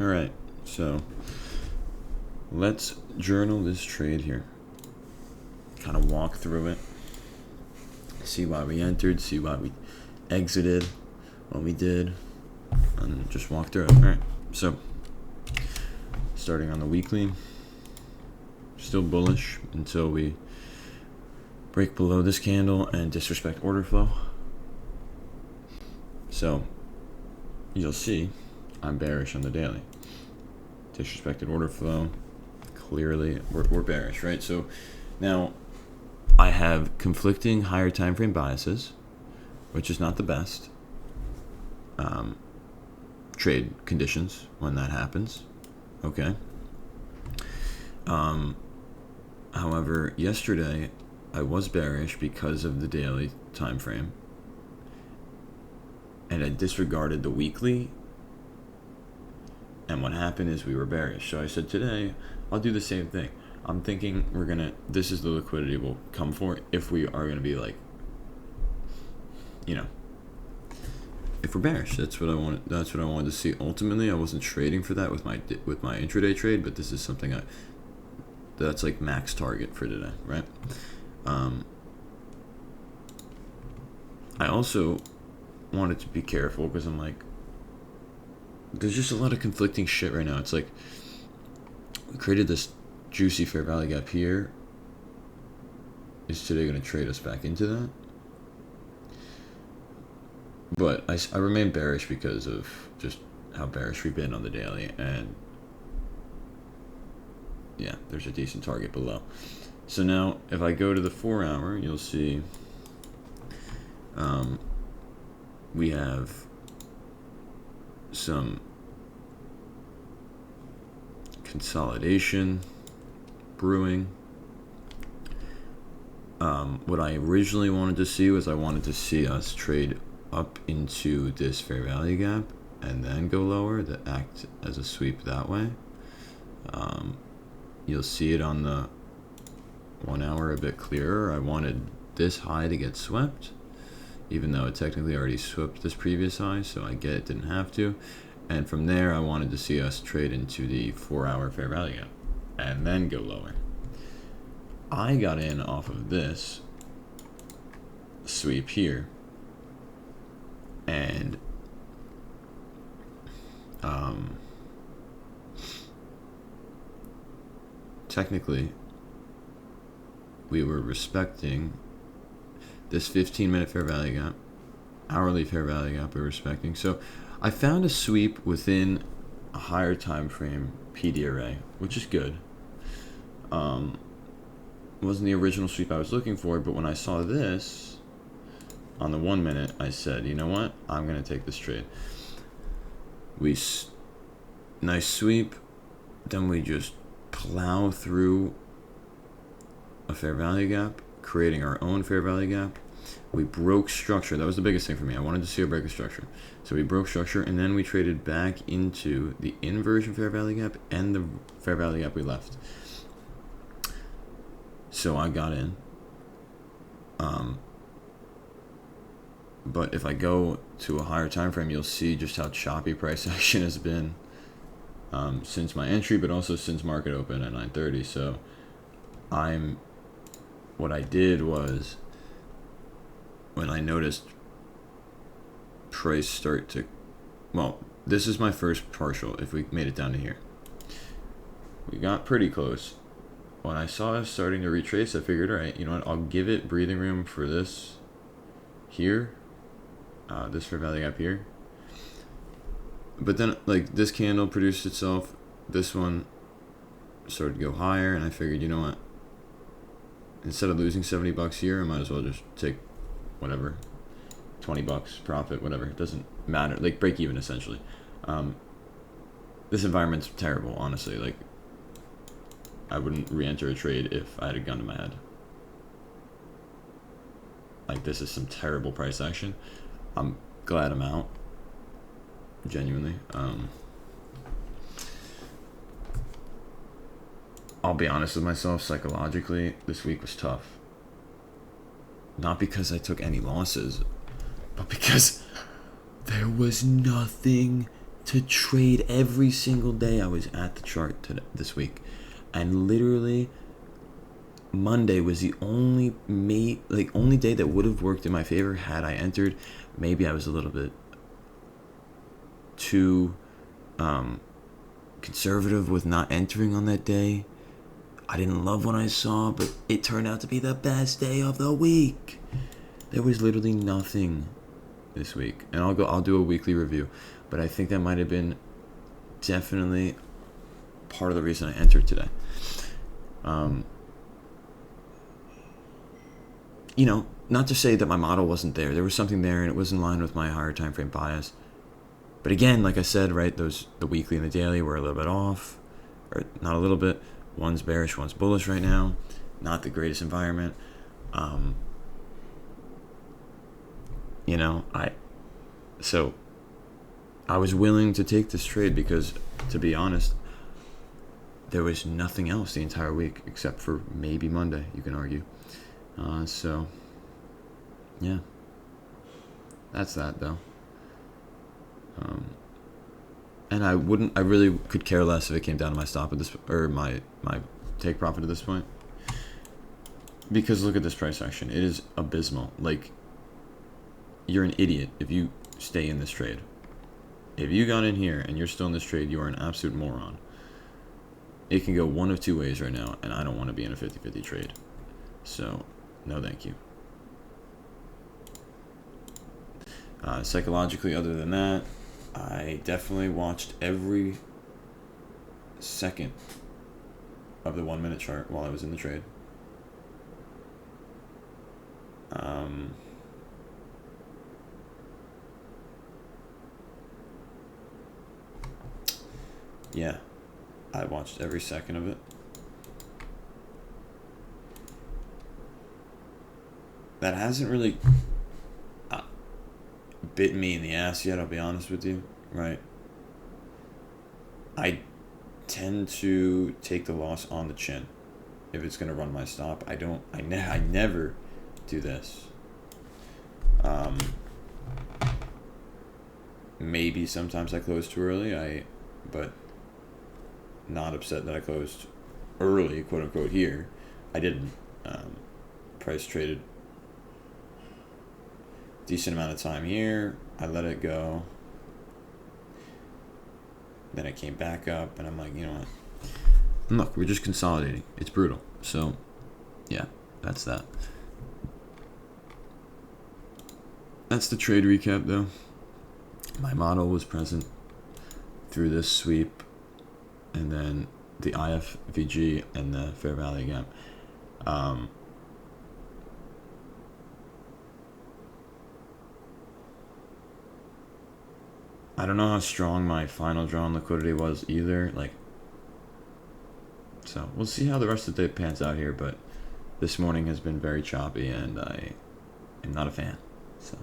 All right, so let's journal this trade here. Kind of walk through it. See why we entered, see why we exited, what we did, and just walk through it. All right, so starting on the weekly, still bullish until we break below this candle and disrespect order flow. So you'll see I'm bearish on the daily. Disrespected order flow. Clearly, we're bearish, right? So now I have conflicting higher time frame biases, which is not the best trade conditions when that happens. Okay. However, yesterday I was bearish because of the daily time frame, and I disregarded the weekly. And what happened is we were bearish. So I said today I'll do the same thing. I'm thinking this is the liquidity we'll come for if we are gonna be like, if we're bearish. That's what I wanted to see. Ultimately, I wasn't trading for that with my intraday trade, but this is something that's like max target for today, right? I also wanted to be careful because I'm like, there's just a lot of conflicting shit right now. It's like we created this juicy fair value gap here. Is today going to trade us back into that? But I remain bearish because of just how bearish we've been on the daily, and yeah, there's a decent target below. So now if I go to the 4 hour, you'll see we have some consolidation brewing. What I originally wanted to see was I wanted to see us trade up into this fair value gap and then go lower to act as a sweep that way. You'll see it on the 1 hour a bit clearer. I wanted this high to get swept, even though it technically already swept this previous high, so I get it didn't have to. And from there, I wanted to see us trade into the 4 hour fair value gap and then go lower. I got in off of this sweep here, and technically we were respecting this 15-minute fair value gap, hourly fair value gap we're respecting. So I found a sweep within a higher time frame PD array, which is good. It wasn't the original sweep I was looking for, but when I saw this on the 1 minute, I said, you know what, I'm gonna take this trade. Nice sweep, then we just plow through a fair value gap, creating our own fair value gap. We broke structure. That was the biggest thing for me. I wanted to see a break of structure. So we broke structure, and then we traded back into the inversion fair value gap and the fair value gap we left. So I got in. But if I go to a higher time frame, you'll see just how choppy price action has been since my entry, but also since market open at 9:30. So what I did was, when I noticed price start to, well, this is my first partial. If we made it down to here, we got pretty close. When I saw us starting to retrace, I figured, all right, you know what, I'll give it breathing room for this here, this fair value gap here. But then, like, this candle produced itself, this one started to go higher, and I figured, you know what, instead of losing $70 here, I might as well just take whatever, $20 profit, whatever. It doesn't matter. Like, break even, essentially. This environment's terrible, honestly. Like, I wouldn't re-enter a trade if I had a gun to my head. Like, this is some terrible price action. I'm glad I'm out. Genuinely. I'll be honest with myself, psychologically, this week was tough. Not because I took any losses, but because there was nothing to trade every single day. I was at the chart this week, and literally Monday was the only day that would have worked in my favor had I entered. Maybe I was a little bit too conservative with not entering on that day. I didn't love what I saw, but it turned out to be the best day of the week. There was literally nothing this week, and I'll do a weekly review, but I think that might have been definitely part of the reason I entered today. Not to say that my model wasn't there. There was something there, and it was in line with my higher time frame bias. But again, like I said, right, the weekly and the daily were a little bit off, or not a little bit. One's bearish, one's bullish right now. Not the greatest environment. So I was willing to take this trade because, to be honest, there was nothing else the entire week except for maybe Monday, you can argue. So yeah, that's that though. And I really could care less if it came down to my stop at this, or my take profit at this point, because look at this price action. It is abysmal. Like, you're an idiot if you stay in this trade. If you got in here and you're still in this trade, you are an absolute moron. It can go one of two ways right now, and I don't want to be in a 50-50 trade. So, no thank you. Psychologically, other than that, I definitely watched every second of the 1 minute chart while I was in the trade. Yeah, I watched every second of it. That hasn't really bit me in the ass yet, I'll be honest with you, right? I tend to take the loss on the chin if it's going to run my stop. I never do this. Maybe sometimes I close too early, but not upset that I closed early, quote unquote, here. I didn't. Price traded decent amount of time here. I let it go. Then it came back up, and I'm like, you know what? Look, we're just consolidating. It's brutal. So, yeah, that's that. That's the trade recap, though. My model was present through this sweep, and then the IFVG and the Fair Value Gap. I don't know how strong my final drawn liquidity was either. So we'll see how the rest of the day pans out here. But this morning has been very choppy, and I am not a fan. So.